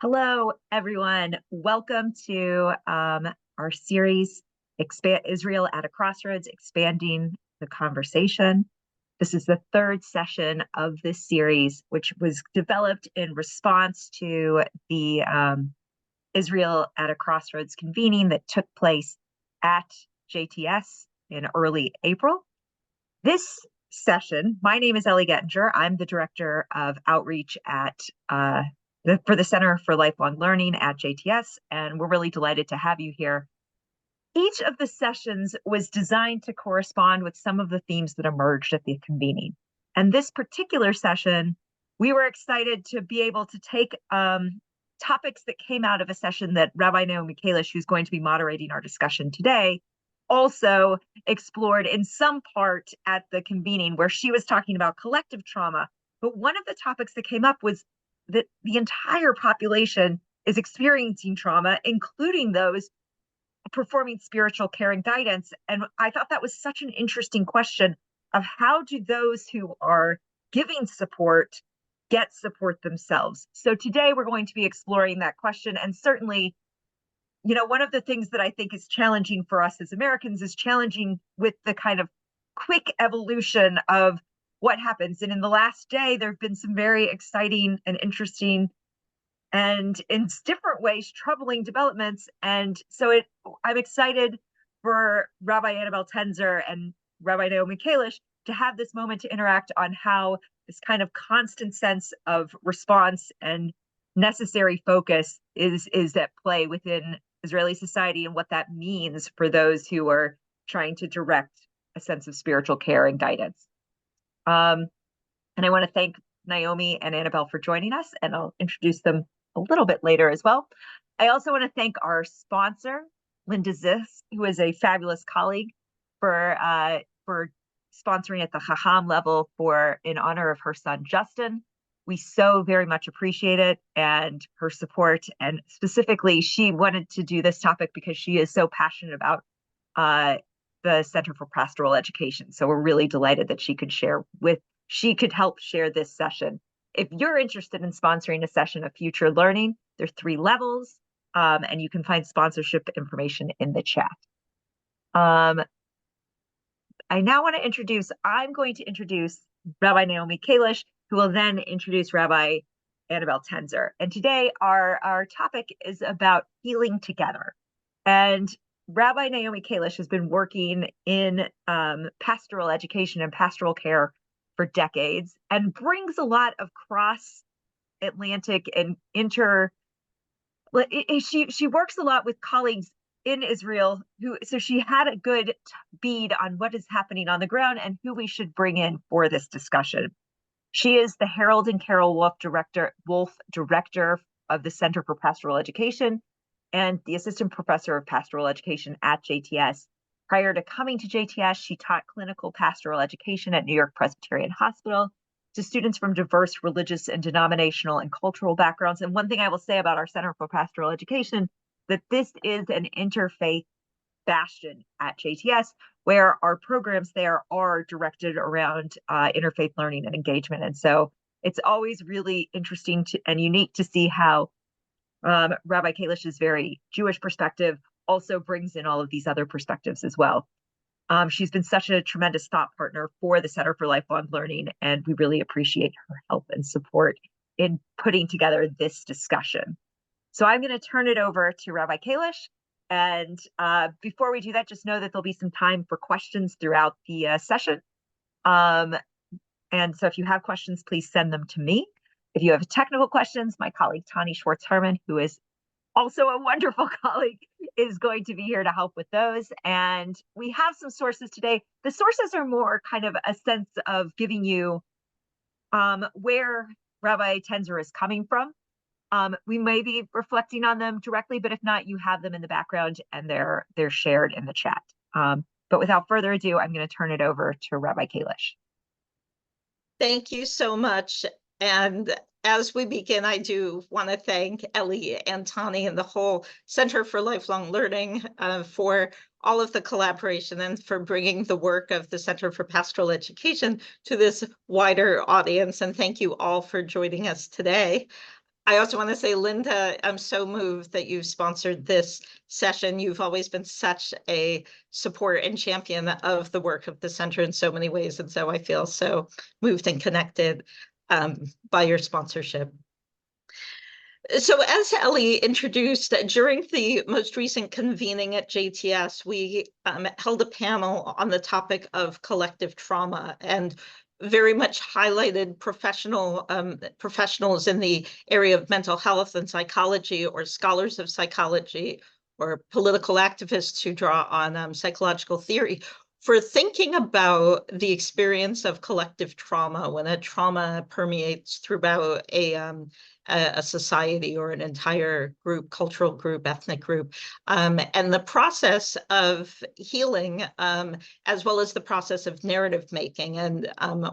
Hello, everyone. Welcome to our series, Israel at a Crossroads, Expanding the Conversation. This is the third session of this series, which was developed in response to the Israel at a Crossroads convening that took place at JTS in early April. This session, my name is Ellie Gettinger. I'm the Director of Outreach at for the Center for Lifelong Learning at JTS, and we're really delighted to have you here. Each of the sessions was designed to correspond with some of the themes that emerged at the convening. And this particular session, we were excited to be able to take topics that came out of a session that Rabbi Naomi Kalish, who's going to be moderating our discussion today, also explored in some part at the convening, where she was talking about collective trauma. But one of the topics that came up was that the entire population is experiencing trauma, including those performing spiritual care and guidance. And I thought that was such an interesting question of how do those who are giving support get support themselves? So today we're going to be exploring that question. And certainly, one of the things that I think is challenging for us as Americans is challenging with the kind of quick evolution of what happens. And in the last day, there have been some very exciting and interesting and in different ways troubling developments. And so I'm excited for Rabbi Annabelle Tenzer and Rabbi Naomi Kalish to have this moment to interact on how this kind of constant sense of response and necessary focus is at play within Israeli society, and what that means for those who are trying to direct a sense of spiritual care and guidance. And I want to thank Naomi and Annabelle for joining us, and I'll introduce them a little bit later as well. I also want to thank our sponsor, Linda Ziss, who is a fabulous colleague, for sponsoring at the Chacham level in honor of her son, Justin. We so very much appreciate it and her support. And specifically, she wanted to do this topic because she is so passionate about the Center for Pastoral Education. So we're really delighted that she could help share this session. If you're interested in sponsoring a session of future learning, there are 3 levels, and you can find sponsorship information in the chat. I'm going to introduce Rabbi Naomi Kalish, who will then introduce Rabbi Annabelle Tenzer. And today our topic is about healing together. And Rabbi Naomi Kalish has been working in pastoral education and pastoral care for decades, and brings a lot of cross-Atlantic and she works a lot with colleagues in Israel so she had a good bead on what is happening on the ground and who we should bring in for this discussion. She is the Harold and Carole Wolfe Director of the Center for Pastoral Education and the Assistant Professor of Pastoral Education at JTS. Prior to coming to JTS, she taught clinical pastoral education at New York Presbyterian Hospital to students from diverse religious and denominational and cultural backgrounds. And one thing I will say about our Center for Pastoral Education, that this is an interfaith bastion at JTS, where our programs there are directed around interfaith learning and engagement. And so it's always really interesting and unique to see how Rabbi Kalish's very Jewish perspective also brings in all of these other perspectives as well. She's been such a tremendous thought partner for the Center for Lifelong Learning, and we really appreciate her help and support in putting together this discussion. So I'm going to turn it over to Rabbi Kalish. And before we do that, just know that there'll be some time for questions throughout the session. And so if you have questions, please send them to me. If you have technical questions, my colleague Tani Schwartz-Herman, who is also a wonderful colleague, is going to be here to help with those. And we have some sources today. The sources are more kind of a sense of giving you where Rabbi Tenzer is coming from. We may be reflecting on them directly, but if not, you have them in the background and they're shared in the chat. But without further ado, I'm going to turn it over to Rabbi Kalish. Thank you so much. And as we begin, I do want to thank Ellie and Tani and the whole Center for Lifelong Learning for all of the collaboration and for bringing the work of the Center for Pastoral Education to this wider audience. And thank you all for joining us today. I also want to say, Linda, I'm so moved that you sponsored this session. You've always been such a support and champion of the work of the center in so many ways. And so I feel so moved and connected by your sponsorship. So as Ellie introduced, during the most recent convening at JTS, we held a panel on the topic of collective trauma and very much highlighted professionals in the area of mental health and psychology, or scholars of psychology, or political activists who draw on psychological theory, for thinking about the experience of collective trauma when a trauma permeates throughout a society or an entire group, cultural group, ethnic group, and the process of healing, as well as the process of narrative making and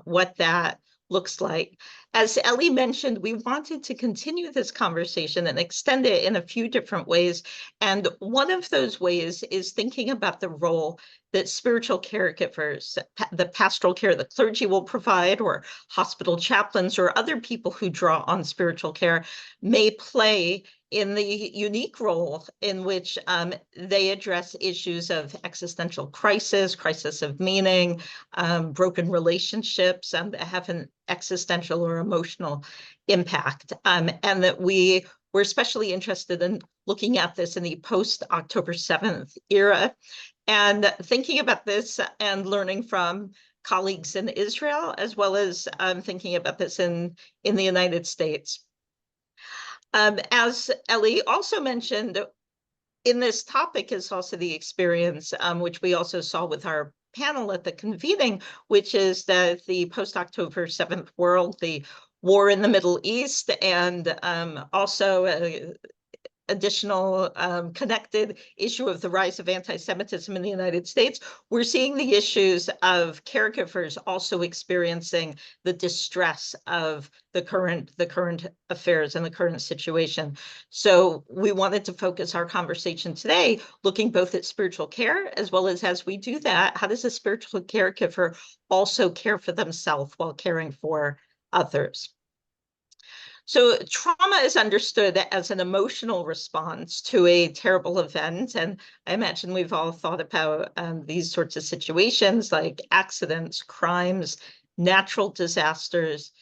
what that looks like. As Ellie mentioned, we wanted to continue this conversation and extend it in a few different ways. And one of those ways is thinking about the role that spiritual caregivers, the pastoral care the clergy will provide, or hospital chaplains, or other people who draw on spiritual care, may play in the unique role in which they address issues of existential crisis of meaning, broken relationships, that have an existential or emotional impact. And that we're especially interested in looking at this in the post-October 7th era, and thinking about this and learning from colleagues in Israel, as well as thinking about this in the United States. As Ellie also mentioned, in this topic is also the experience, which we also saw with our panel at the convening, which is that the post-October 7th world, the war in the Middle East, and also additional connected issue of the rise of anti-Semitism in the United States, we're seeing the issues of caregivers also experiencing the distress of the current affairs and the current situation. So we wanted to focus our conversation today looking both at spiritual care, as well as we do that, how does a spiritual caregiver also care for themselves while caring for others? So trauma is understood as an emotional response to a terrible event. And I imagine we've all thought about these sorts of situations like accidents, crimes, natural disasters,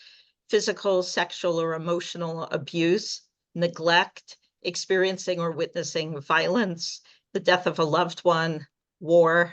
physical, sexual, or emotional abuse, neglect, experiencing or witnessing violence, the death of a loved one, war,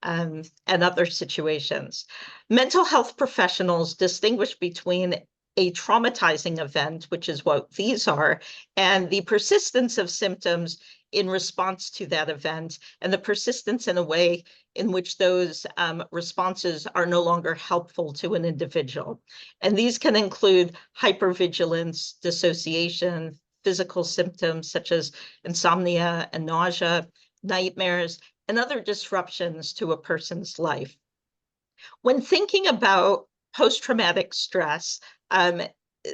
and other situations. Mental health professionals distinguish between a traumatizing event, which is what these are, and the persistence of symptoms in response to that event, and the persistence in a way in which those responses are no longer helpful to an individual. And these can include hypervigilance, dissociation, physical symptoms such as insomnia and nausea, nightmares, and other disruptions to a person's life. When thinking about post-traumatic stress,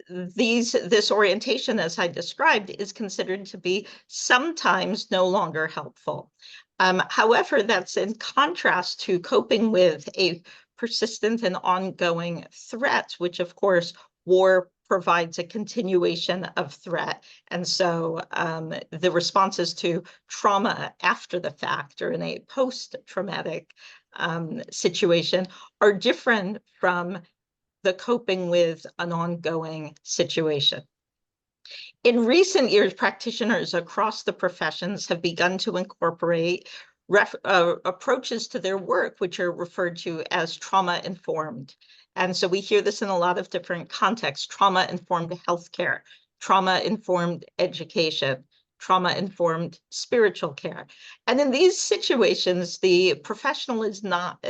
this orientation, as I described, is considered to be sometimes no longer helpful. However, that's in contrast to coping with a persistent and ongoing threat, which of course war provides a continuation of threat. And so the responses to trauma after the fact, or in a post-traumatic situation, are different from the coping with an ongoing situation. In recent years, practitioners across the professions have begun to incorporate approaches to their work, which are referred to as trauma-informed. And so we hear this in a lot of different contexts: trauma-informed healthcare, trauma-informed education, trauma-informed spiritual care. And in these situations, the professional is not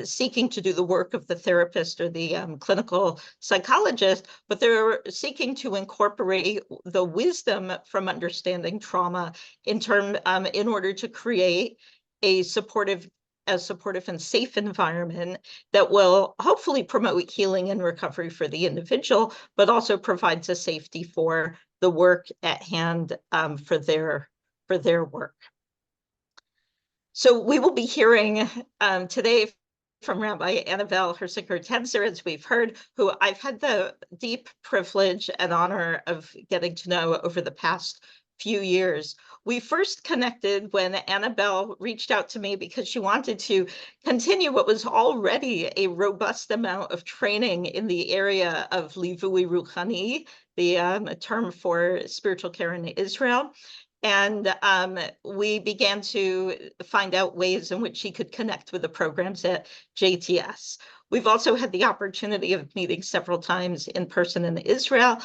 seeking to do the work of the therapist or the clinical psychologist, but they're seeking to incorporate the wisdom from understanding trauma in order to create a supportive and safe environment that will hopefully promote healing and recovery for the individual, but also provides a safety for the work at hand for their work. So we will be hearing today from Rabbi Annabelle Tenzer, as we've heard, who I've had the deep privilege and honor of getting to know over the past few years. We first connected when Annabelle reached out to me because she wanted to continue what was already a robust amount of training in the area of Livui Ruchani, the term for spiritual care in Israel. And we began to find out ways in which she could connect with the programs at JTS. We've also had the opportunity of meeting several times in person in Israel,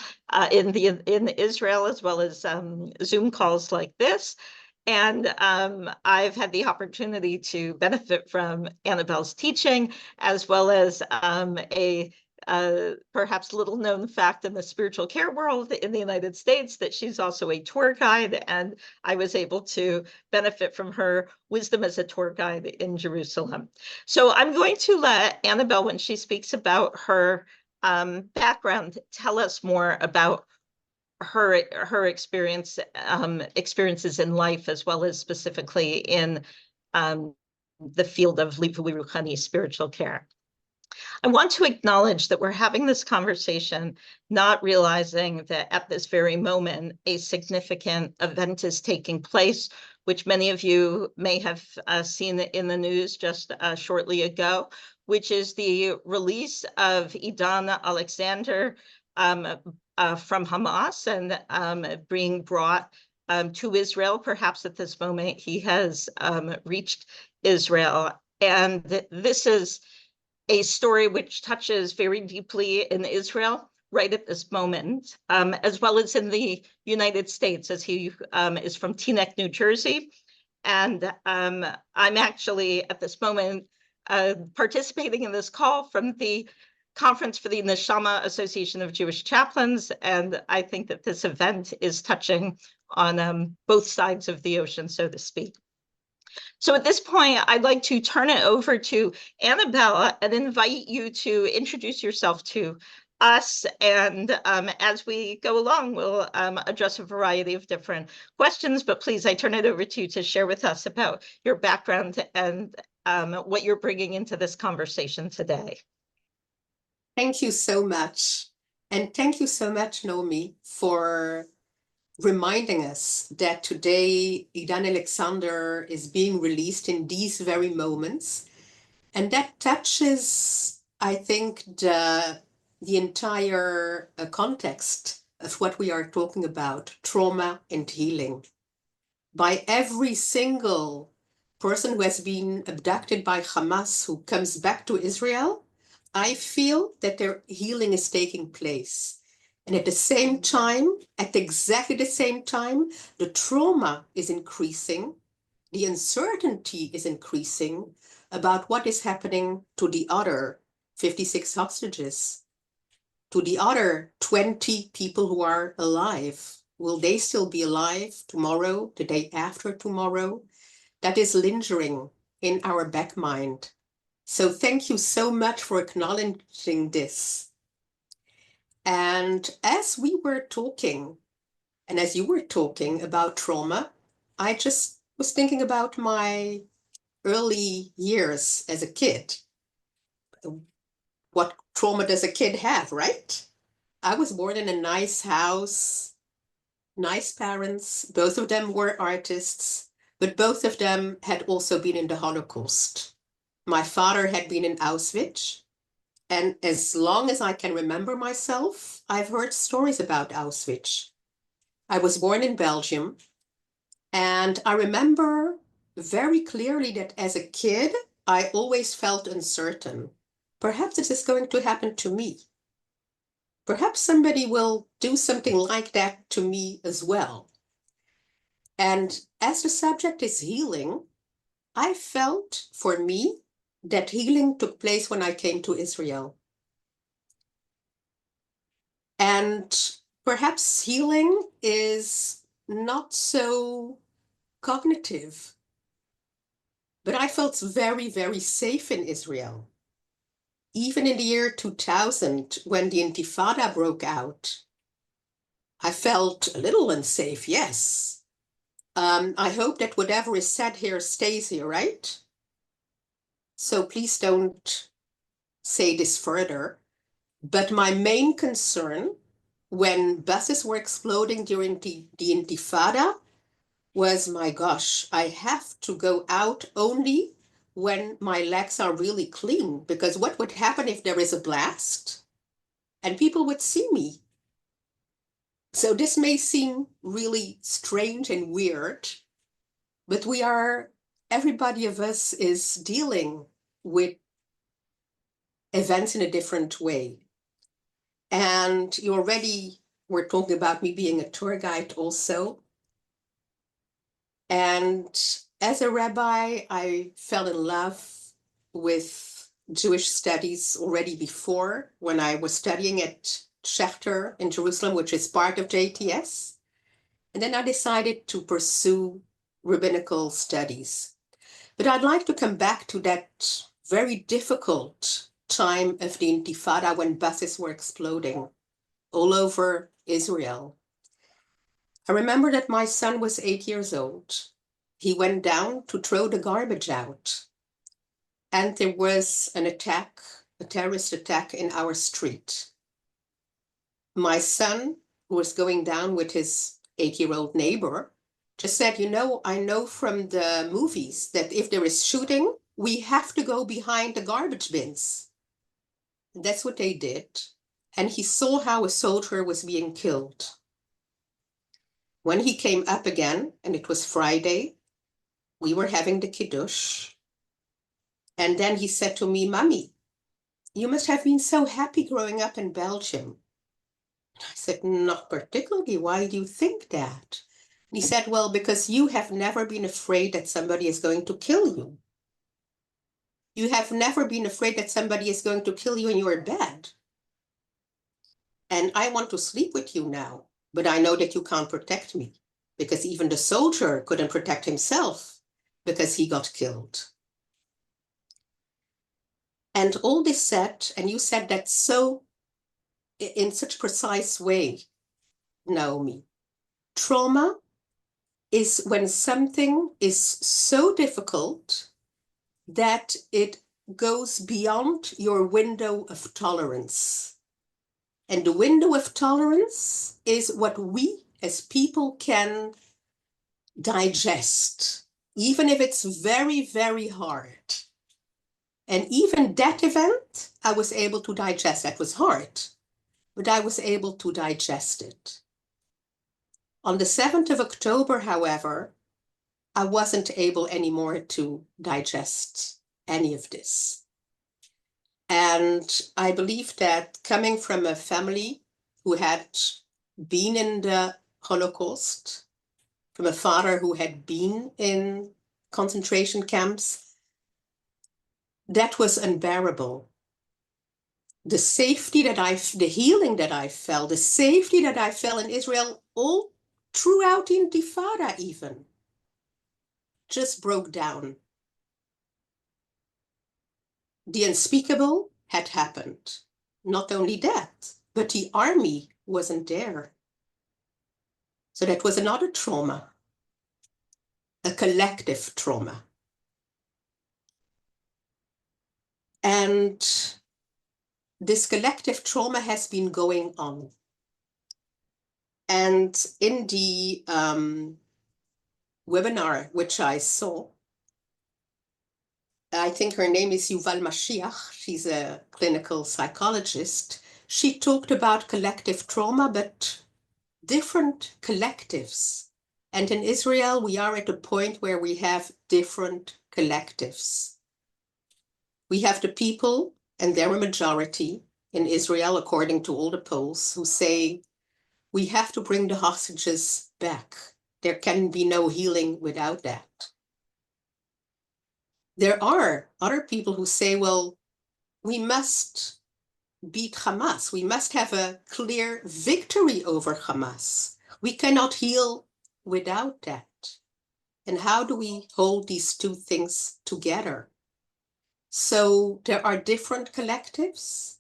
in Israel, as well as Zoom calls like this. And I've had the opportunity to benefit from Annabelle's teaching, as well as a perhaps little known fact in the spiritual care world in the United States, that she's also a tour guide, and I was able to benefit from her wisdom as a tour guide in Jerusalem. So I'm going to let Annabelle, when she speaks about her background, tell us more about her experiences in life, as well as specifically in the field of Livui Ruchani spiritual care. I want to acknowledge that we're having this conversation, not realizing that at this very moment, a significant event is taking place, which many of you may have seen in the news just shortly ago, which is the release of Idan Alexander from Hamas and being brought to Israel. Perhaps at this moment, he has reached Israel. And this is a story which touches very deeply in Israel right at this moment, as well as in the United States, as he is from Teaneck, New Jersey. And I'm actually at this moment participating in this call from the Conference for the Neshama Association of Jewish Chaplains. And I think that this event is touching on both sides of the ocean, so to speak. So at this point, I'd like to turn it over to Annabelle and invite you to introduce yourself to us. And as we go along, we'll address a variety of different questions. But please, I turn it over to you to share with us about your background and what you're bringing into this conversation today. Thank you so much. And thank you so much, Naomi, for reminding us that today Idan Alexander is being released in these very moments. And that touches, I think, the entire context of what we are talking about, trauma and healing. By every single person who has been abducted by Hamas who comes back to Israel, I feel that their healing is taking place. And at the same time, at exactly the same time, the trauma is increasing, the uncertainty is increasing about what is happening to the other 56 hostages, to the other 20 people who are alive. Will they still be alive tomorrow, the day after tomorrow? That is lingering in our back mind. So thank you so much for acknowledging this. And as we were talking, and as you were talking about trauma, I just was thinking about my early years as a kid. What trauma does a kid have, right? I was born in a nice house, nice parents. Both of them were artists, but both of them had also been in the Holocaust. My father had been in Auschwitz. And as long as I can remember myself, I've heard stories about Auschwitz. I was born in Belgium, and I remember very clearly that as a kid, I always felt uncertain. Perhaps this is going to happen to me. Perhaps somebody will do something like that to me as well. And as the subject is healing, I felt for me that healing took place when I came to Israel. And perhaps healing is not so cognitive, but I felt very, very safe in Israel. Even in the year 2000, when the Intifada broke out, I felt a little unsafe, yes. I hope that whatever is said here stays here, right? So please don't say this further. But my main concern when buses were exploding during the Intifada was, my gosh, I have to go out only when my legs are really clean, because what would happen if there is a blast and people would see me? So this may seem really strange and weird, but everybody of us is dealing with events in a different way. And you already were talking about me being a tour guide also. And as a rabbi, I fell in love with Jewish studies already before, when I was studying at Schechter in Jerusalem, which is part of JTS. And then I decided to pursue rabbinical studies. But I'd like to come back to that very difficult time of the Intifada when buses were exploding all over Israel. I remember that my son was 8 years old. He went down to throw the garbage out. And there was an attack, a terrorist attack in our street. My son, who was going down with his 8-year-old neighbor, just said, I know from the movies that if there is shooting, we have to go behind the garbage bins. And that's what they did. And he saw how a soldier was being killed. When he came up again, and it was Friday, we were having the Kiddush. And then he said to me, "Mommy, you must have been so happy growing up in Belgium." I said, "Not particularly. Why do you think that?" And he said, "Well, because you have never been afraid that somebody is going to kill you. You have never been afraid that somebody is going to kill you in your bed. And I want to sleep with you now, but I know that you can't protect me, because even the soldier couldn't protect himself because he got killed." And all this said, and you said that in such a precise way, Naomi, trauma is when something is so difficult that it goes beyond your window of tolerance. And the window of tolerance is what we as people can digest, even if it's very, very hard. And even that event, I was able to digest. That was hard, but I was able to digest it. On the 7th of October, however, I wasn't able anymore to digest any of this. And I believe that coming from a family who had been in the Holocaust, from a father who had been in concentration camps, that was unbearable. The healing that I felt, the safety that I felt in Israel, all throughout the Intifada even, just broke down. The unspeakable had happened. Not only that, but the army wasn't there. So that was another trauma, a collective trauma. And this collective trauma has been going on. And in the webinar, which I saw, I think her name is Yuval Mashiach. She's a clinical psychologist. She talked about collective trauma, but different collectives. And in Israel, we are at a point where we have different collectives. We have the people, and they're a majority in Israel, according to all the polls, who say, we have to bring the hostages back. There can be no healing without that. There are other people who say, well, we must beat Hamas. We must have a clear victory over Hamas. We cannot heal without that. And how do we hold these two things together? So there are different collectives,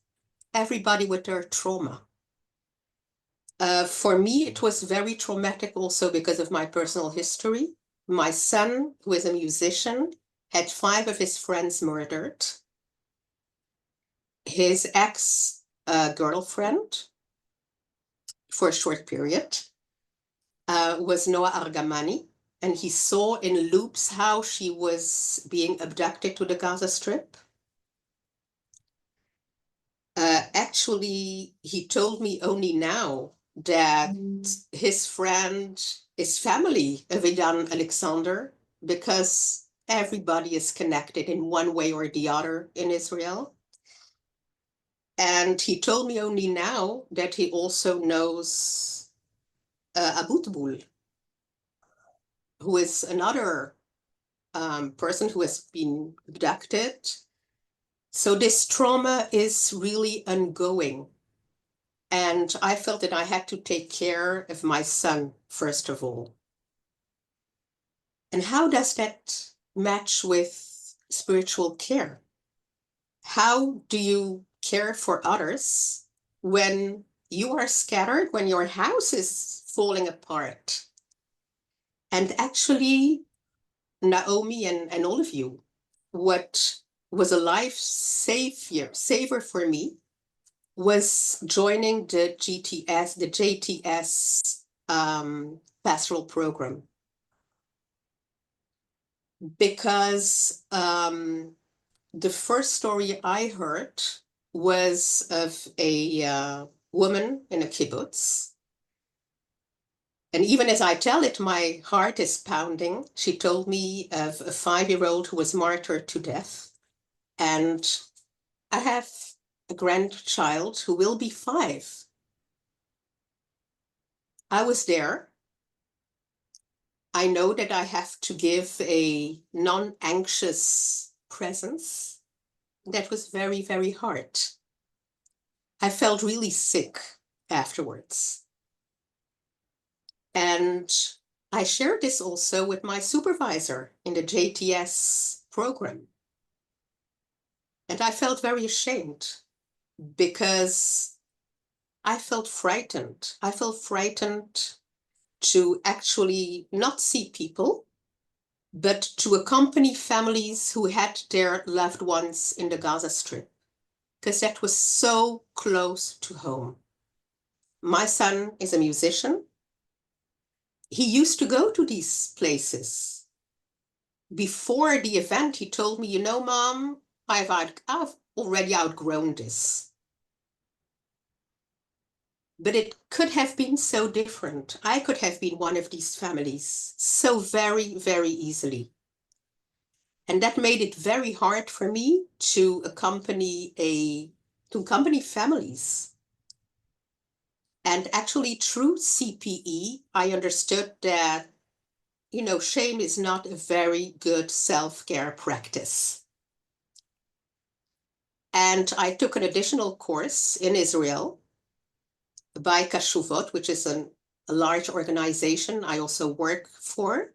everybody with their trauma. For me, it was very traumatic also because of my personal history. My son, who is a musician, had 5 of his friends murdered. His ex-girlfriend, for a short period, was Noah Argamani, and he saw in loops how she was being abducted to the Gaza Strip. Actually, he told me only now that his friend is family of Idan Alexander, because everybody is connected in one way or the other in Israel. And he told me only now that he also knows Abutbul, who is another person who has been abducted. So this trauma is really ongoing. And I felt that I had to take care of my son, first of all. And how does that match with spiritual care? How do you care for others when you are scattered, when your house is falling apart? And actually, Naomi and all of you, what was a life saver for me was joining the JTS pastoral program. Because the first story I heard was of a woman in a kibbutz. And even as I tell it, my heart is pounding. She told me of a 5-year-old who was martyred to death. And I have a grandchild who will be 5. I was there. I know that I have to give a non-anxious presence. That was very, very hard. I felt really sick afterwards. And I shared this also with my supervisor in the JTS program. And I felt very ashamed because I felt frightened. I felt frightened to actually not see people, but to accompany families who had their loved ones in the Gaza Strip, because that was so close to home. My son is a musician. He used to go to these places. Before the event, he told me, you know, Mom, I've already outgrown this. But it could have been so different. I could have been one of these families so very, very easily. And that made it very hard for me to accompany families. And actually, through CPE, I understood that, you know, shame is not a very good self-care practice. And I took an additional course in Israel by Kashuvot, which is a large organization I also work for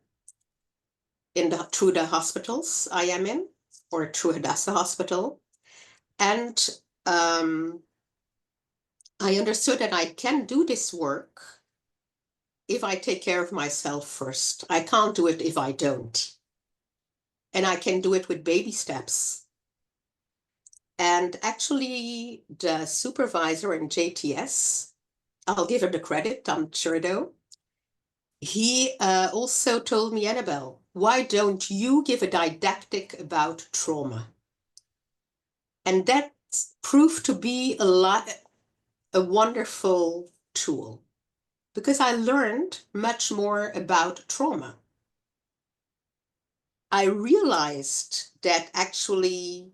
through the hospitals I am in, or through Hadassah Hospital. And I understood that I can do this work if I take care of myself first. I can't do it if I don't. And I can do it with baby steps. And actually, the supervisor in JTS, I'll give him the credit, Tom Churdo, he also told me, Annabelle, why don't you give a didactic about trauma? And that proved to be a wonderful tool, because I learned much more about trauma. I realized that actually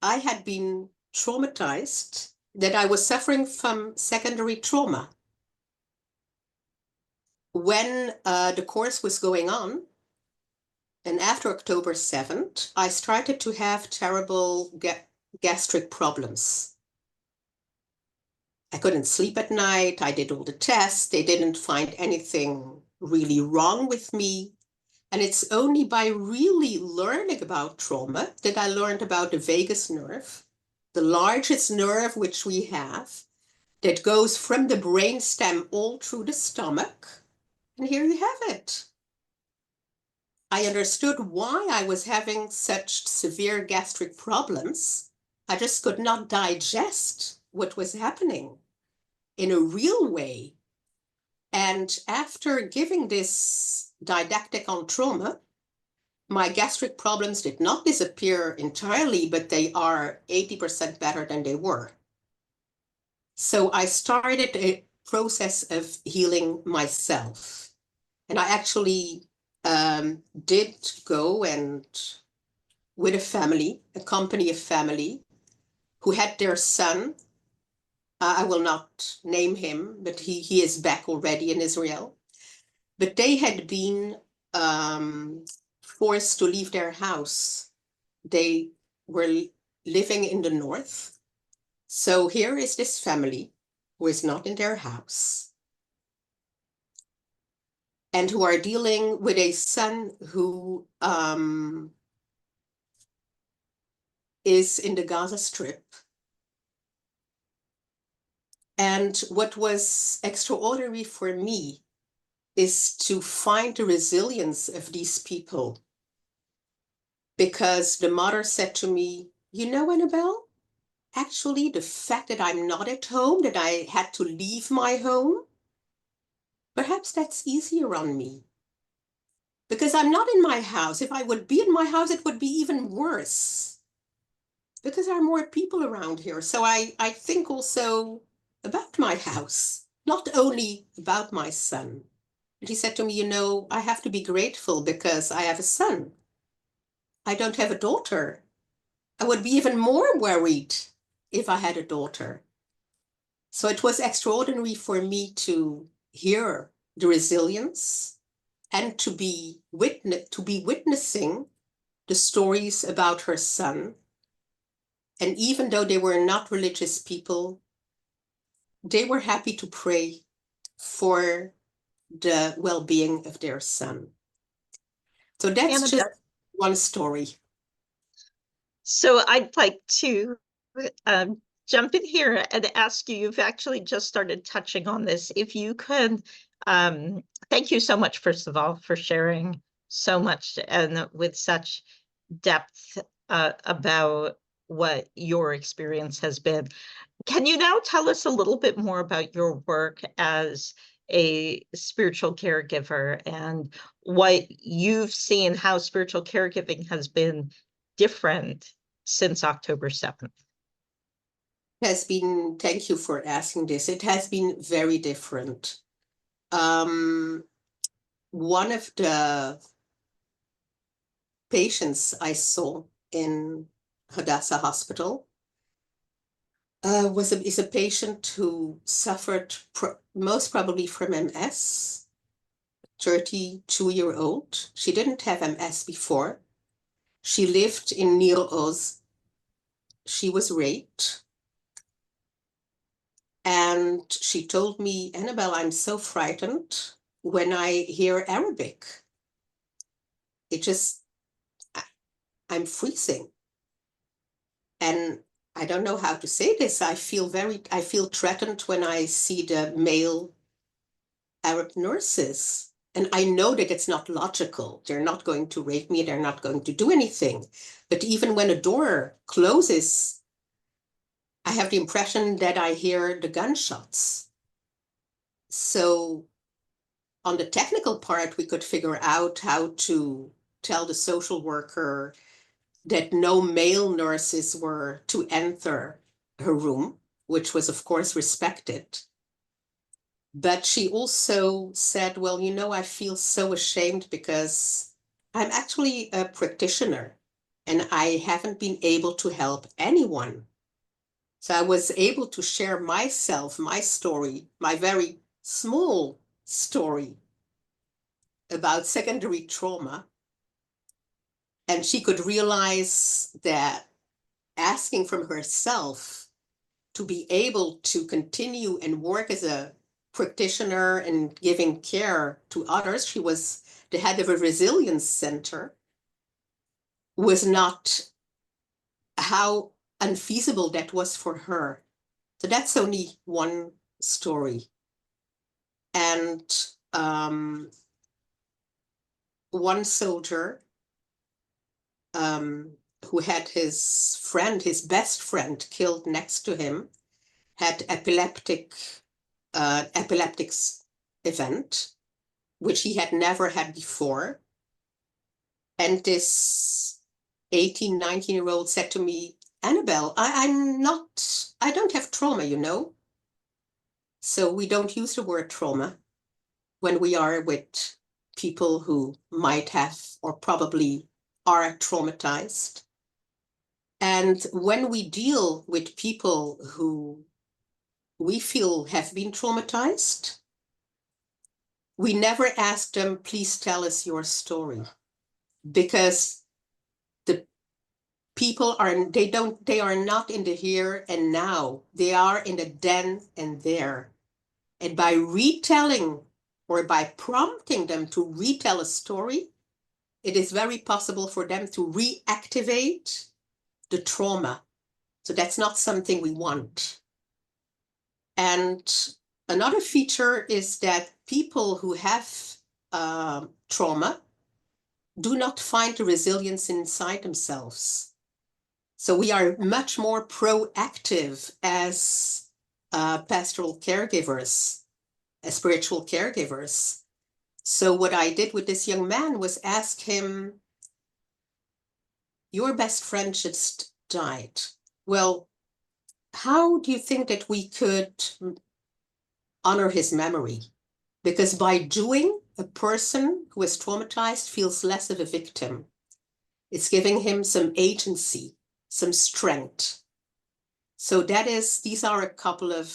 I had been traumatized, that I was suffering from secondary trauma. When the course was going on, and after October 7th, I started to have terrible gastric problems. I couldn't sleep at night. I did all the tests. They didn't find anything really wrong with me. And it's only by really learning about trauma that I learned about the vagus nerve, the largest nerve which we have, that goes from the brainstem all through the stomach. And here you have it. I understood why I was having such severe gastric problems. I just could not digest what was happening in a real way. And after giving this didactic on trauma, my gastric problems did not disappear entirely, but they are 80% better than they were. So I started a process of healing myself. And I actually did go and with a family, accompany a family who had their son. I will not name him, but he is back already in Israel. But they had been forced to leave their house. They were living in the north. So here is this family who is not in their house and who are dealing with a son who is in the Gaza Strip. And what was extraordinary for me is to find the resilience of these people. Because the mother said to me, you know, Annabelle, actually the fact that I'm not at home, that I had to leave my home, perhaps that's easier on me. Because I'm not in my house. If I would be in my house, it would be even worse. Because there are more people around here. So I think also about my house, not only about my son. And he said to me, you know, I have to be grateful because I have a son. I don't have a daughter. I would be even more worried if I had a daughter. So it was extraordinary for me to hear the resilience and to be witnessing the stories about her son. And even though they were not religious people, they were happy to pray for the well-being of their son. So that's Annabelle, just one story. so I'd like to jump in here and ask you, you've actually just started touching on this. If you could, thank you so much, first of all, for sharing so much and with such depth about what your experience has been. Can you now tell us a little bit more about your work as a spiritual caregiver and what you've seen, how spiritual caregiving has been different since October 7th? Thank you for asking this. It has been very different. One of the patients I saw in Hadassah Hospital is a patient who suffered most probably from MS, 32-year-old. She didn't have MS before. She lived in Nir Oz. She was raped. And she told me, Annabelle, I'm so frightened when I hear Arabic. I'm freezing. And I don't know how to say this. I feel threatened when I see the male Arab nurses. And I know that it's not logical. They're not going to rape me. They're not going to do anything. But even when a door closes, I have the impression that I hear the gunshots. So on the technical part, we could figure out how to tell the social worker that no male nurses were to enter her room, which was, of course, respected. But she also said, well, you know, I feel so ashamed because I'm actually a practitioner and I haven't been able to help anyone. So I was able to share myself, my story, my very small story about secondary trauma. And she could realize that asking from herself to be able to continue and work as a practitioner and giving care to others, she was the head of a resilience center, was not how unfeasible that was for her. So that's only one story. And one soldier who had his best friend killed next to him, had epileptic event, which he had never had before. And this 18, 19-year-old said to me, Annabelle, I don't have trauma, you know. So we don't use the word trauma when we are with people who might have or probably are traumatized. And when we deal with people who we feel have been traumatized, we never ask them, please tell us your story, because the people they are not in the here and now. They are in the then and there. And by retelling or by prompting them to retell a story, it is very possible for them to reactivate the trauma. So that's not something we want. And another feature is that people who have trauma do not find the resilience inside themselves. So we are much more proactive as pastoral caregivers, as spiritual caregivers. So what I did with this young man was ask him, your best friend just died. Well, how do you think that we could honor his memory? Because by doing, a person who is traumatized feels less of a victim. It's giving him some agency, some strength. So these are a couple of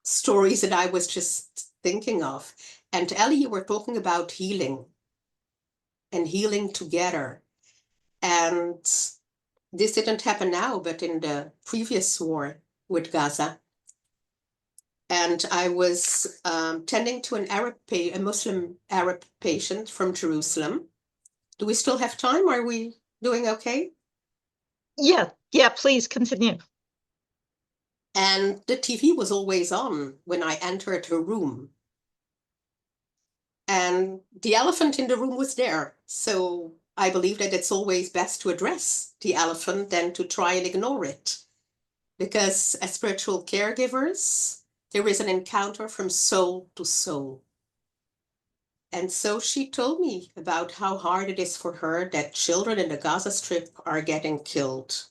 stories that I was just thinking of. And Ellie, you were talking about healing and healing together. And this didn't happen now, but in the previous war with Gaza. And I was tending to a Muslim Arab patient from Jerusalem. Do we still have time? Are we doing okay? Yeah, please continue. And the TV was always on when I entered her room. And the elephant in the room was there. So I believe that it's always best to address the elephant than to try and ignore it. Because as spiritual caregivers, there is an encounter from soul to soul. And so she told me about how hard it is for her that children in the Gaza Strip are getting killed.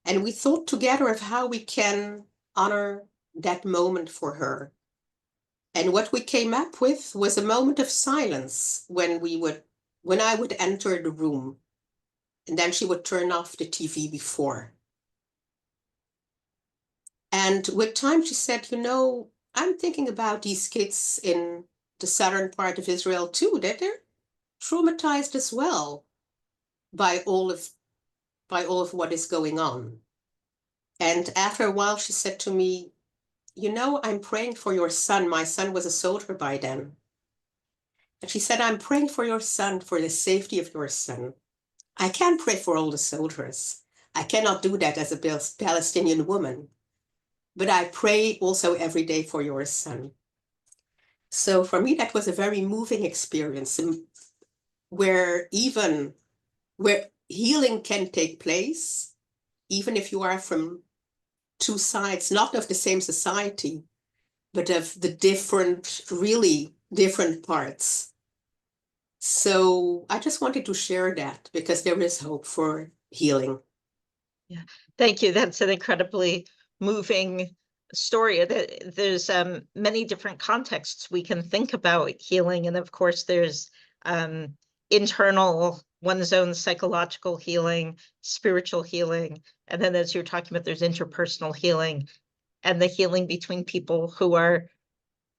And we thought together of how we can honor that moment for her. And what we came up with was a moment of silence when I would enter the room, and then she would turn off the TV before. And with time, she said, I'm thinking about these kids in the southern part of Israel too, that they're traumatized as well by all of what is going on. And after a while, she said to me, I'm praying for your son. My son was a soldier by then. And she said, I'm praying for your son, for the safety of your son. I can't pray for all the soldiers. I cannot do that as a Palestinian woman. But I pray also every day for your son. So for me, that was a very moving experience where healing can take place, even if you are from two sides, not of the same society, but of the really different parts. So I just wanted to share that because there is hope for healing. Yeah, thank you. That's an incredibly moving story. There's many different contexts we can think about healing. And of course, there's internal, one's own psychological healing, spiritual healing. And then as you're talking about, there's interpersonal healing and the healing between people who are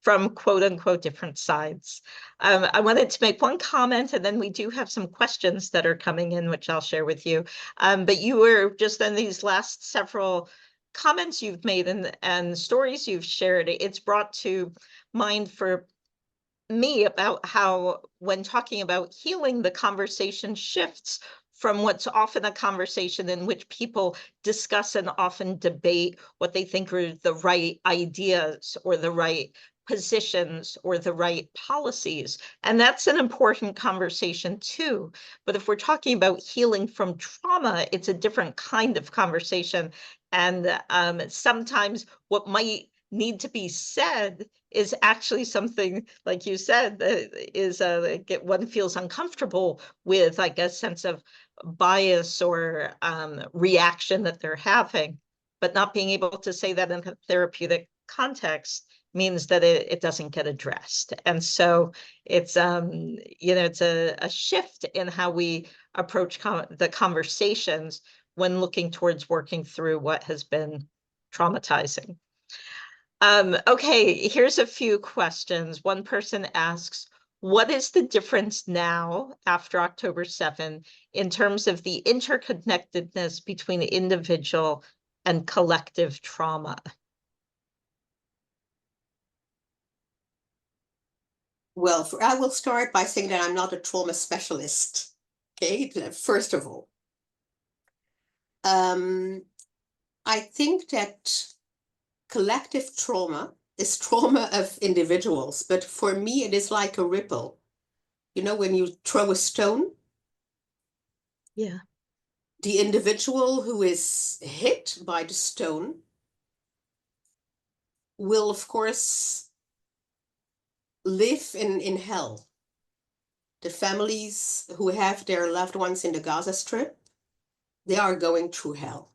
from quote unquote different sides. I wanted to make one comment, and then we do have some questions that are coming in, which I'll share with you. But you were just in these last several comments you've made and stories you've shared, it's brought to mind for me about how when talking about healing, the conversation shifts from what's often a conversation in which people discuss and often debate what they think are the right ideas or the right positions or the right policies. And that's an important conversation too. But if we're talking about healing from trauma, it's a different kind of conversation. And sometimes what might need to be said is actually something, like you said, is one feels uncomfortable with, like a sense of bias or reaction that they're having, but not being able to say that in a therapeutic context means that it doesn't get addressed. And so it's it's a shift in how we approach the conversations when looking towards working through what has been traumatizing. Okay, here's a few questions. One person asks, what is the difference now after October 7 in terms of the interconnectedness between individual and collective trauma? Well, I will start by saying that I'm not a trauma specialist. Okay, first of all. I think that collective trauma is trauma of individuals, but for me, it is like a ripple. You know, when you throw a stone, Yeah. the individual who is hit by the stone will, of course, live in hell. The families who have their loved ones in the Gaza Strip, they are going through hell.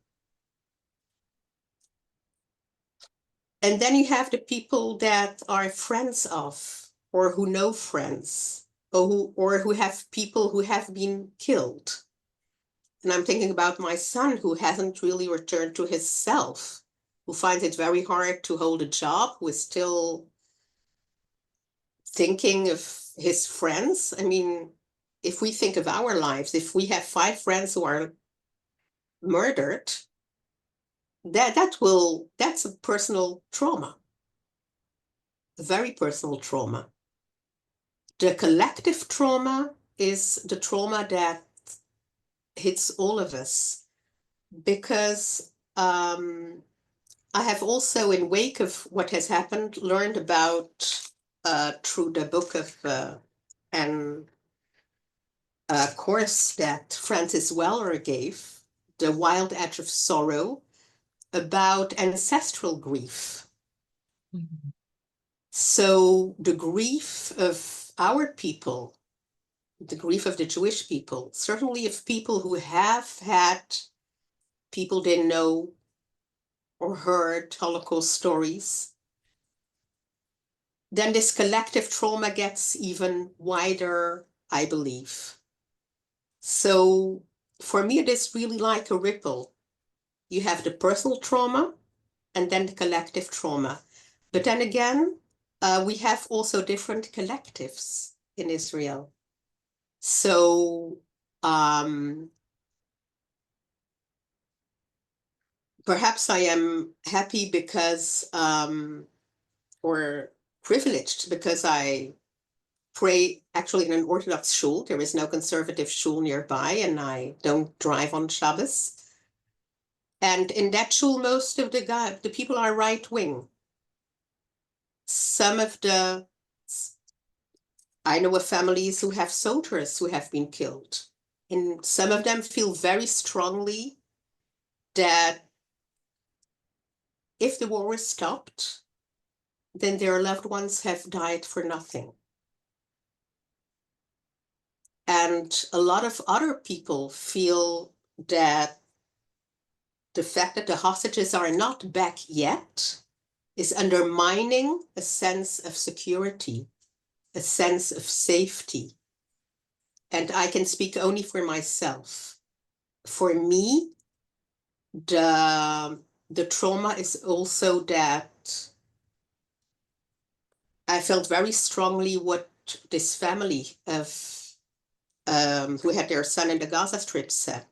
And then you have the people that are friends of, or who know friends, or who have people who have been killed. And I'm thinking about my son who hasn't really returned to his self, who finds it very hard to hold a job, who is still thinking of his friends. I mean, if we think of our lives, if we have 5 friends who are murdered, that's a personal trauma, a very personal trauma. The collective trauma is the trauma that hits all of us, because I have also, in wake of what has happened, learned about through the book of and a course that Francis Weller gave, The Wild Edge of Sorrow, about ancestral grief. Mm-hmm. So the grief of our people, the grief of the Jewish people, certainly of people who have had people they know or heard Holocaust stories, then this collective trauma gets even wider, I believe. So for me, it is really like a ripple. You have the personal trauma and then the collective trauma. But then again, we have also different collectives in Israel. So perhaps I am happy because, or privileged because I pray actually in an Orthodox shul. There is no conservative shul nearby, and I don't drive on Shabbos. And in that shul, most of the people are right wing. I know of families who have soldiers who have been killed. And some of them feel very strongly that if the war is stopped, then their loved ones have died for nothing. And a lot of other people feel that the fact that the hostages are not back yet is undermining a sense of security, a sense of safety. And I can speak only for myself. For me, the trauma is also that I felt very strongly what this family of who had their son in the Gaza Strip said.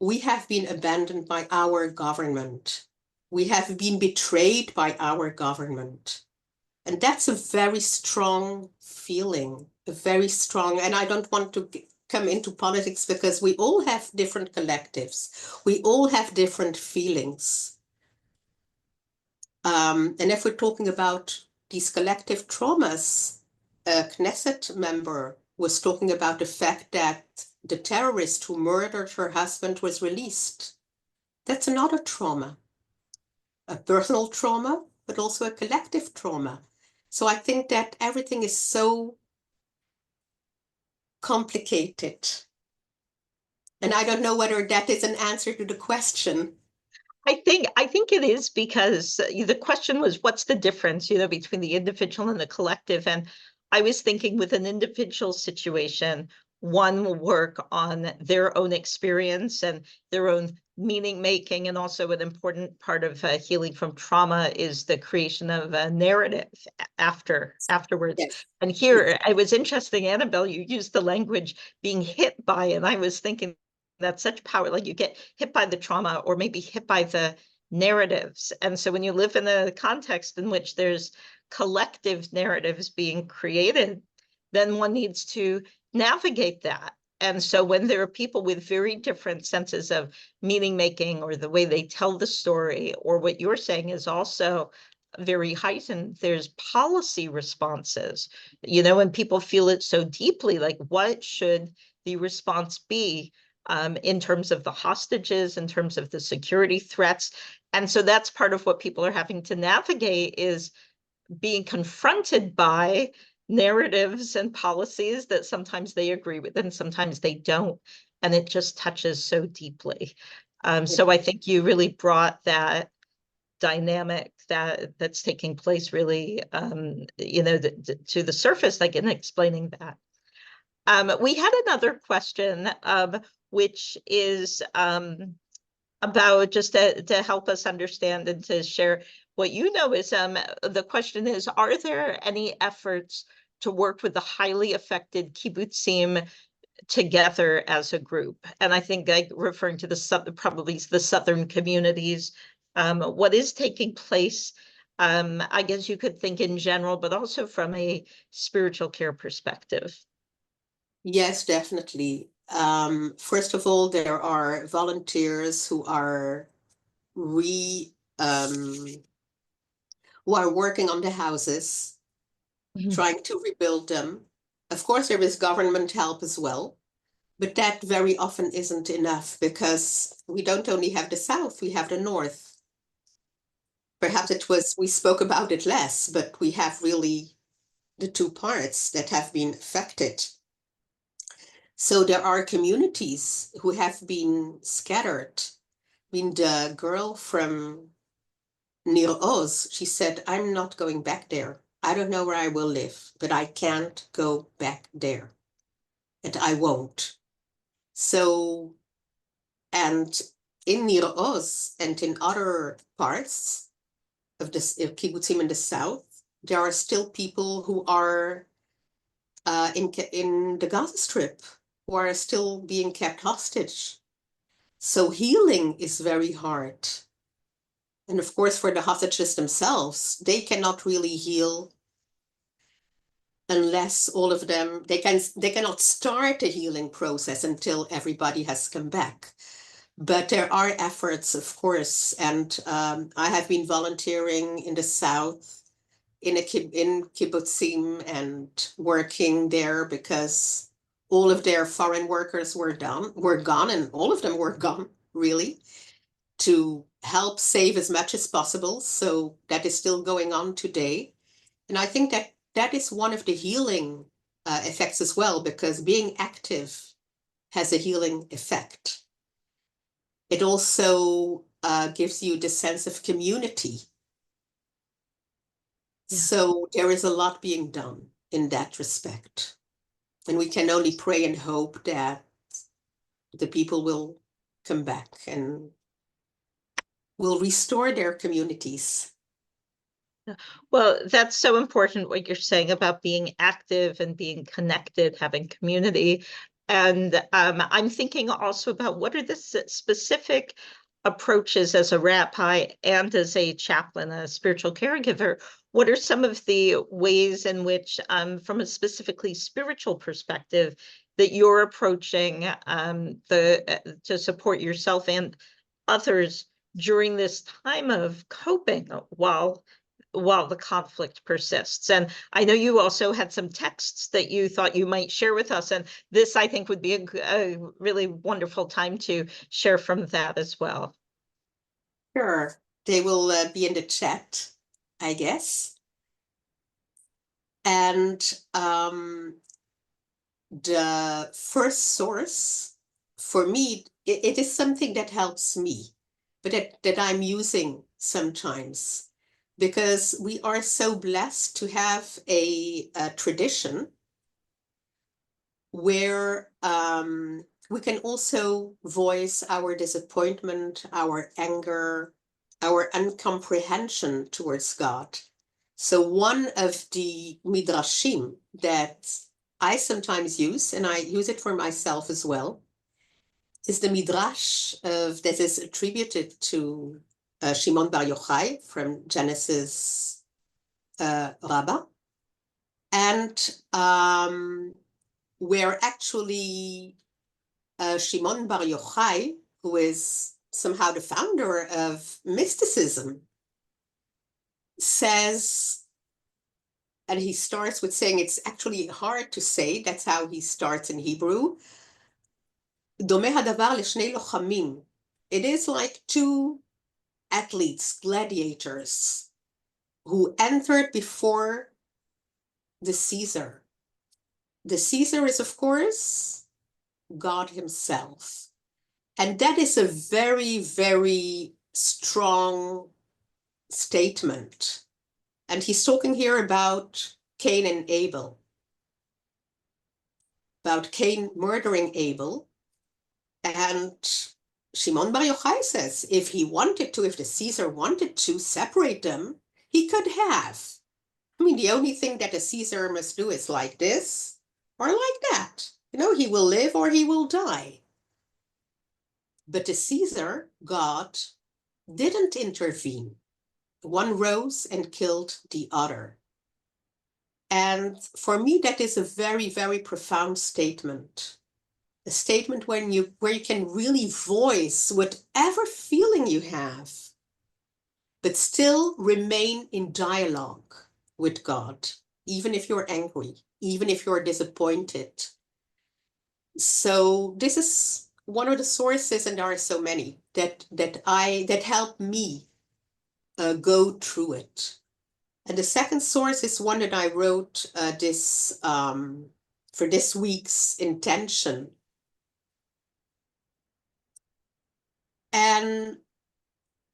We have been abandoned by our government. We have been betrayed by our government. And that's a very strong feeling, a very strong, and I don't want to come into politics because we all have different collectives. We all have different feelings. And if we're talking about these collective traumas, a Knesset member was talking about the fact that the terrorist who murdered her husband was released. That's another trauma, a personal trauma, but also a collective trauma. So I think that everything is so complicated. And I don't know whether that is an answer to the question. I think it is, because the question was, what's the difference, between the individual and the collective? And I was thinking, with an individual situation, one will work on their own experience and their own meaning making, and also an important part of healing from trauma is the creation of a narrative afterwards. Yes. And here, it was interesting, Annabelle, you used the language being hit by, and I was thinking, that's such power. Like, you get hit by the trauma, or maybe hit by the narratives. And so when you live in a context in which there's collective narratives being created, then one needs to navigate that. And so when there are people with very different senses of meaning making, or the way they tell the story, or what you're saying is also very heightened, there's policy responses, and people feel it so deeply, like, what should the response be? In terms of the hostages, in terms of the security threats. And so that's part of what people are having to navigate, is being confronted by narratives and policies that sometimes they agree with and sometimes they don't. And it just touches so deeply. So I think you really brought that dynamic that's taking place really, to the surface, like, in explaining that. We had another question, which is about, just to help us understand and to share what is, the question is, are there any efforts to work with the highly affected kibbutzim together as a group? And I think, like, referring to probably the southern communities, what is taking place? I guess you could think in general, but also from a spiritual care perspective. Yes, definitely. First of all, there are volunteers who are working on the houses, trying to rebuild them. Of course, there is government help as well, but that very often isn't enough, because we don't only have the South, we have the North. Perhaps we spoke about it less, but we have really the two parts that have been affected. So there are communities who have been scattered. I mean, the girl from Nir Oz, she said, I'm not going back there. I don't know where I will live, but I can't go back there. And I won't. So, and in Nir Oz and in other parts of this kibbutzim in the south, there are still people who are in the Gaza Strip, who are still being kept hostage. So healing is very hard. And of course, for the hostages themselves, they cannot really heal unless all of them, they cannot start a healing process until everybody has come back. But there are efforts, of course, and I have been volunteering in the South in kibbutzim and working there, because all of their foreign workers were gone, and all of them were gone, really, to help save as much as possible. So that is still going on today. And I think that is one of the healing effects as well, because being active has a healing effect. It also gives you the sense of community. Yeah. So there is a lot being done in that respect. And we can only pray and hope that the people will come back and will restore their communities. Well, that's so important, what you're saying about being active and being connected, having community. And I'm thinking also about, what are the specific approaches as a rabbi and as a chaplain, a spiritual caregiver? What are some of the ways in which, from a specifically spiritual perspective, that you're approaching to support yourself and others during this time of coping while the conflict persists. And I know you also had some texts that you thought you might share with us, and this, I think, would be a really wonderful time to share from that as well. Sure, they will be in the chat, I guess. And the first source for me, it is something that helps me, but that I'm using sometimes, because we are so blessed to have a tradition where we can also voice our disappointment, our anger, our incomprehension towards God. So one of the midrashim that I sometimes use, and I use it for myself as well, is the midrash that is attributed to Shimon Bar Yochai from Genesis Rabbah, and where actually Shimon Bar Yochai, who is somehow the founder of mysticism, says, and he starts with saying, it's actually hard to say, that's how he starts in Hebrew, דומה הדבר לשני לוחמים. It is like two athletes, gladiators, who entered before the Caesar. The Caesar is, of course, God himself. And that is a very, very strong statement. And he's talking here about Cain and Abel, about Cain murdering Abel. And Shimon Bar Yochai says, if he wanted to, if the Caesar wanted to separate them, he could have. I mean, the only thing that a Caesar must do is like this or like that. You know, he will live or he will die. But the Caesar, God, didn't intervene. One rose and killed the other. And for me, that is a very, very profound statement. A statement where you can really voice whatever feeling you have, but still remain in dialogue with God, even if you're angry, even if you're disappointed. So this is one of the sources, and there are so many that help me go through it. And the second source is one that I wrote for this week's intention. And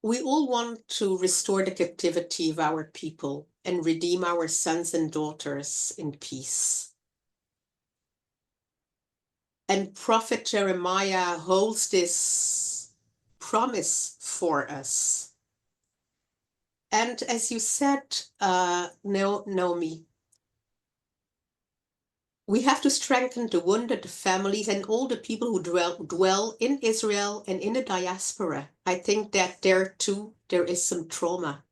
we all want to restore the captivity of our people and redeem our sons and daughters in peace. And Prophet Jeremiah holds this promise for us. And as you said, Naomi, we have to strengthen the wounded, the families, and all the people who dwell in Israel and in the diaspora. I think that there too, there is some trauma,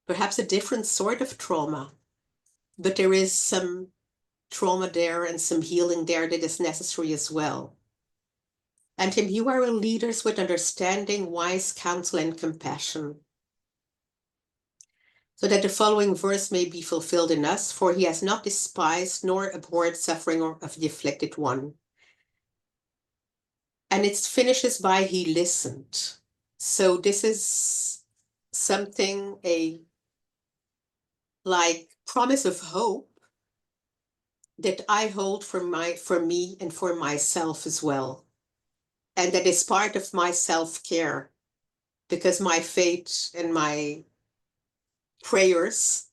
perhaps a different sort of trauma, but there is some trauma there and some healing there that is necessary as well. And him, you are leaders with understanding, wise counsel, and compassion, so that the following verse may be fulfilled in us, for he has not despised nor abhorred suffering of the afflicted one. And it finishes by he listened. So this is something, like promise of hope that I hold for me and for myself as well. And that is part of my self-care, because my faith and my prayers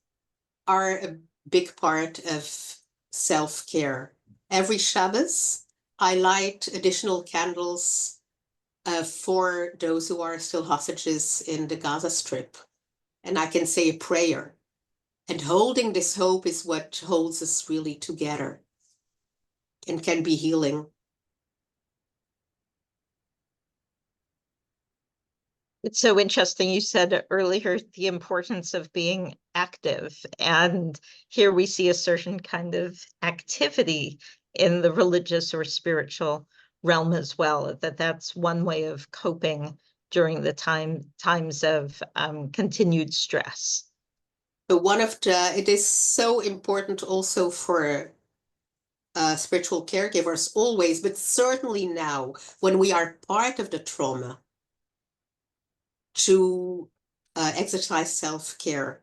are a big part of self-care. Every Shabbos, I light additional candles for those who are still hostages in the Gaza Strip. And I can say a prayer. And holding this hope is what holds us really together and can be healing. It's so interesting. You said earlier the importance of being active, and here we see a certain kind of activity in the religious or spiritual realm as well, that's one way of coping during the times of continued stress. But it is so important also for spiritual caregivers always, but certainly now when we are part of the trauma, to exercise self-care.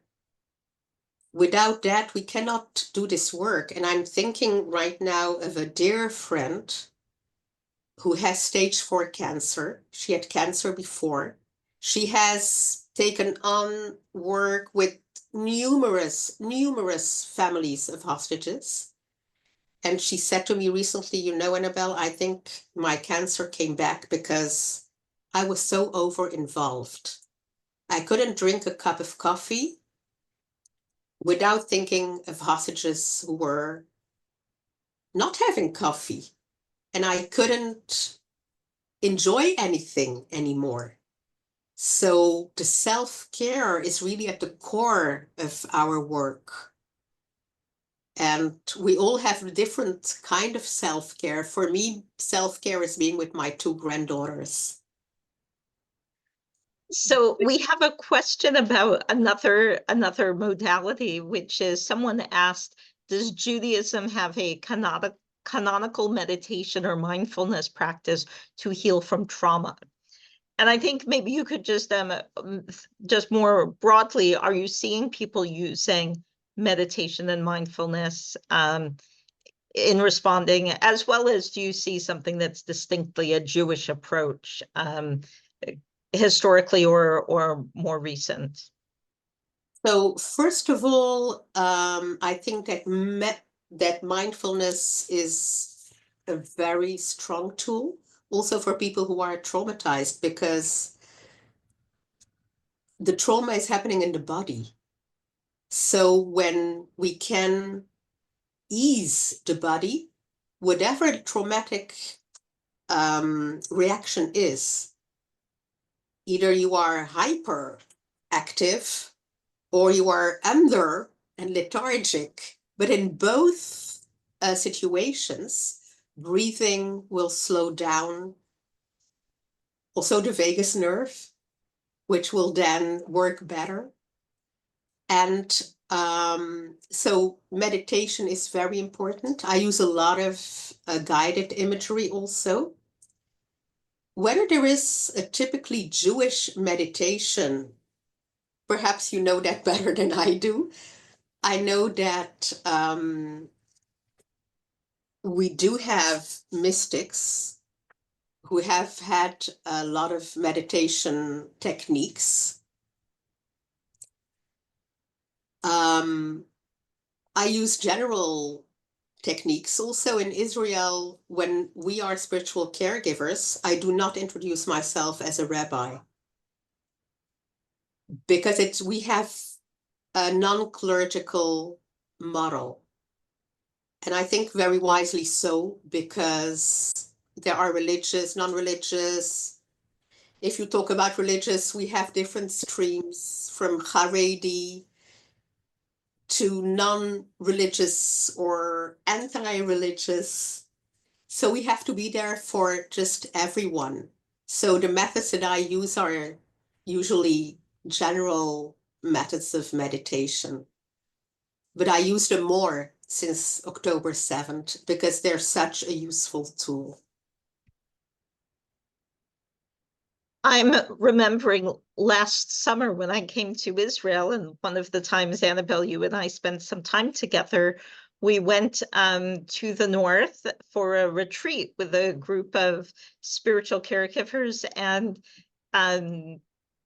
Without that, we cannot do this work. And I'm thinking right now of a dear friend who has stage 4 cancer. She had cancer before. She has taken on work with numerous families of hostages. And she said to me recently, you know, Annabelle, I think my cancer came back because I was so over-involved. I couldn't drink a cup of coffee without thinking of hostages who were not having coffee. And I couldn't enjoy anything anymore. So the self-care is really at the core of our work. And we all have a different kind of self-care. For me, self-care is being with my 2 granddaughters. So we have a question about another modality, which is someone asked, does Judaism have a canonical meditation or mindfulness practice to heal from trauma? And I think maybe you could just more broadly, are you seeing people using meditation and mindfulness in responding, as well as do you see something that's distinctly a Jewish approach, historically or more recent? So first of all, I think that mindfulness is a very strong tool also for people who are traumatized, because the trauma is happening in the body. So when we can ease the body, whatever the traumatic reaction is, either you are hyperactive or you are under and lethargic, but in both situations, breathing will slow down. Also the vagus nerve, which will then work better. And so meditation is very important. I use a lot of guided imagery also. Whether there is a typically Jewish meditation, perhaps you know that better than I do. I know that we do have mystics who have had a lot of meditation techniques. I use general techniques. Also in Israel, when we are spiritual caregivers, I do not introduce myself as a rabbi, because we have a non-clerical model. And I think very wisely so, because there are religious, non-religious. If you talk about religious, we have different streams from Haredi to non-religious or anti-religious. So we have to be there for just everyone. So the methods that I use are usually general methods of meditation. But I use them more since October 7th because they're such a useful tool. I'm remembering last summer when I came to Israel, and one of the times, Annabelle, you and I spent some time together, we went to the north for a retreat with a group of spiritual caregivers, and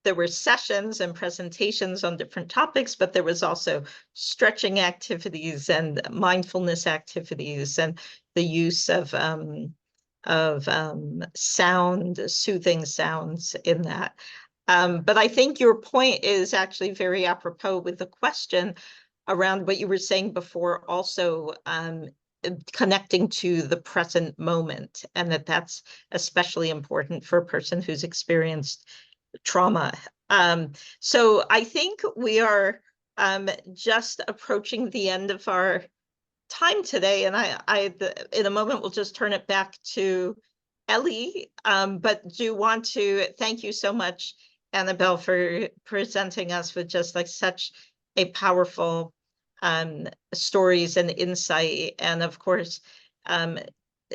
there were sessions and presentations on different topics, but there was also stretching activities and mindfulness activities and the use of sound, soothing sounds in that. But I think your point is actually very apropos with the question around what you were saying before, also connecting to the present moment, and that's especially important for a person who's experienced trauma. So I think we are just approaching the end of our time today, and I in a moment we'll just turn it back to Ellie, but do want to thank you so much, Annabelle, for presenting us with just like such a powerful stories and insight, and of course,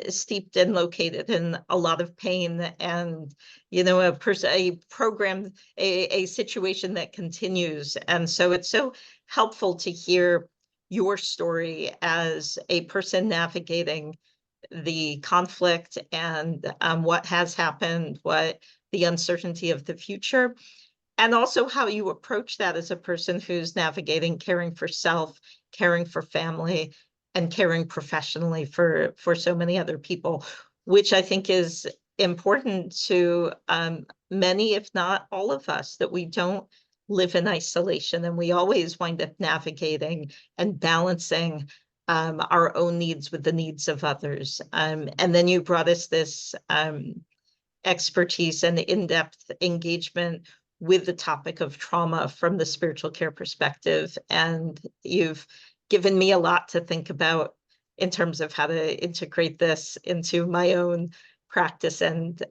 steeped and located in a lot of pain, and a program, a situation that continues. And so it's so helpful to hear your story as a person navigating the conflict and what has happened, what the uncertainty of the future, and also how you approach that as a person who's navigating caring for self, caring for family, and caring professionally for so many other people, which I think is important to many, if not all of us, that we don't live in isolation, and we always wind up navigating and balancing our own needs with the needs of others. And then you brought us this expertise and in-depth engagement with the topic of trauma from the spiritual care perspective. And you've given me a lot to think about in terms of how to integrate this into my own practice and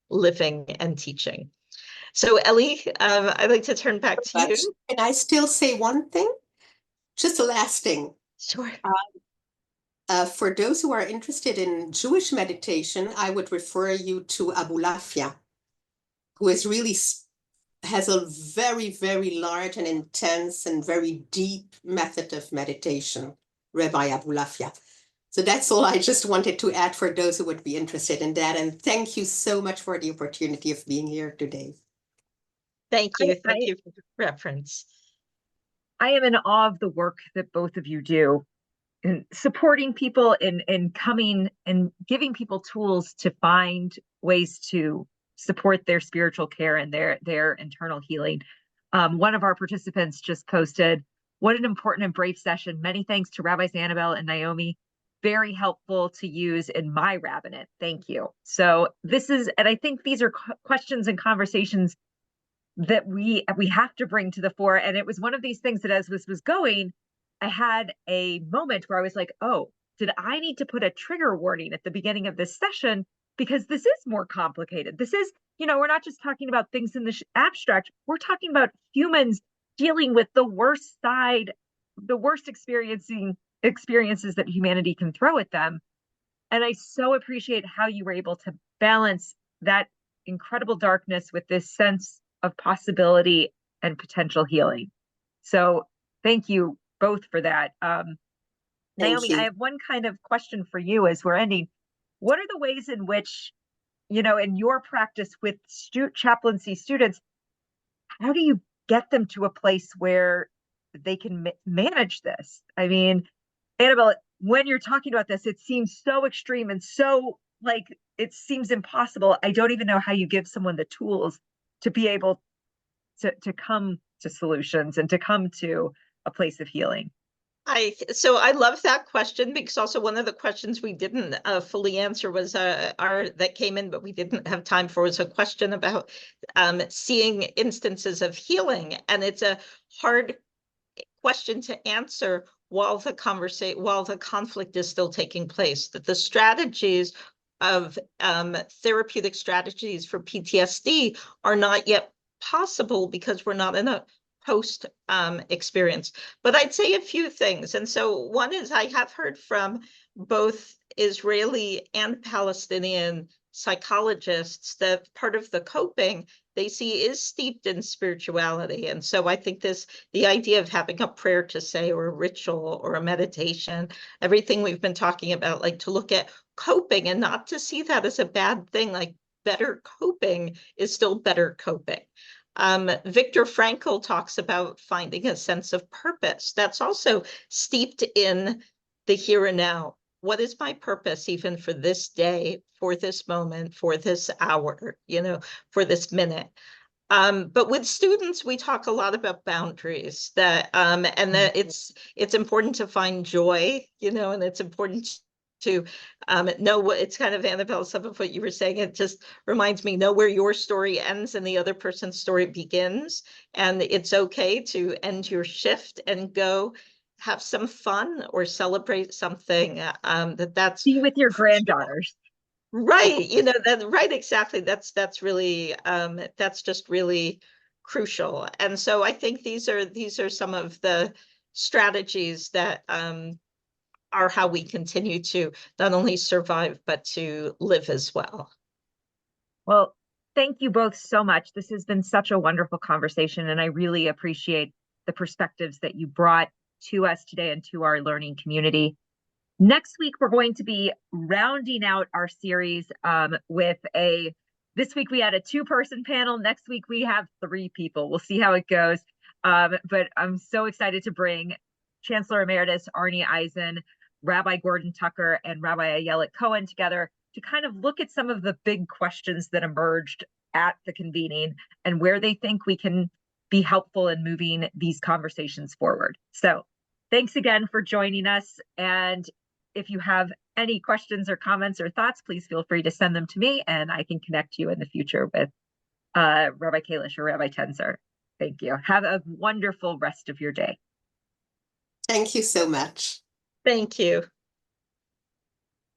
living and teaching. So Ellie, I'd like to turn back to you. Can I still say one thing? Just a last thing. Sure. For those who are interested in Jewish meditation, I would refer you to Abulafia, who is really has a very, very large and intense and very deep method of meditation, Rabbi Abulafia. So that's all I just wanted to add for those who would be interested in that. And thank you so much for the opportunity of being here today. Thank you. Thank you for the reference. I am in awe of the work that both of you do in supporting people in coming and giving people tools to find ways to support their spiritual care and their internal healing. One of our participants just posted, "What an important and brave session. Many thanks to Rabbis Annabelle and Naomi. Very helpful to use in my rabbinate. Thank you." So this is, and I think these are questions and conversations that we have to bring to the fore. And it was one of these things that as this was going, I had a moment where I was like, oh, did I need to put a trigger warning at the beginning of this session? Because this is more complicated. This is, we're not just talking about things in the abstract. We're talking about humans dealing with the worst side, the worst experiences that humanity can throw at them. And I so appreciate how you were able to balance that incredible darkness with this sense of possibility and potential healing. So thank you both for that. Naomi, I have one kind of question for you as we're ending. What are the ways in which, in your practice with chaplaincy students, how do you get them to a place where they can manage this? I mean, Annabelle, when you're talking about this, it seems so extreme and so like it seems impossible. I don't even know how you give someone the tools to be able to come to solutions and to come to a place of healing. So I love that question, because also one of the questions we didn't fully answer was that came in, but we didn't have time for, was a question about seeing instances of healing. And it's a hard question to answer while the conflict is still taking place, that the strategies of therapeutic strategies for PTSD are not yet possible because we're not in a post experience. But I'd say a few things. And so one is, I have heard from both Israeli and Palestinian psychologists that part of the coping they see is steeped in spirituality. And so I think the idea of having a prayer to say, or a ritual, or a meditation, everything we've been talking about, like to look at coping and not to see that as a bad thing, like better coping is still better coping. Viktor Frankl talks about finding a sense of purpose that's also steeped in the here and now. What is my purpose even for this day, for this moment, for this hour, for this minute? But with students, we talk a lot about boundaries, that and that it's important to find joy, and it's important to know what, it's kind of, Annabelle, some of what you were saying, it just reminds me, know where your story ends and the other person's story begins. And it's okay to end your shift and go have some fun or celebrate something. That's be with your granddaughters. Right, right, exactly. That's really that's just really crucial. And so I think these are some of the strategies that are how we continue to not only survive but to live as well. Well, thank you both so much. This has been such a wonderful conversation, and I really appreciate the perspectives that you brought to us today and to our learning community. Next week, we're going to be rounding out our series with this week we had a 2-person panel. Next week, we have 3 people. We'll see how it goes. But I'm so excited to bring Chancellor Emeritus Arnie Eisen, Rabbi Gordon Tucker, and Rabbi Ayelet Cohen together to kind of look at some of the big questions that emerged at the convening and where they think we can be helpful in moving these conversations forward. So thanks again for joining us. And if you have any questions or comments or thoughts, please feel free to send them to me, and I can connect you in the future with Rabbi Kalish or Rabbi Tenzer. Thank you. Have a wonderful rest of your day. Thank you so much. Thank you.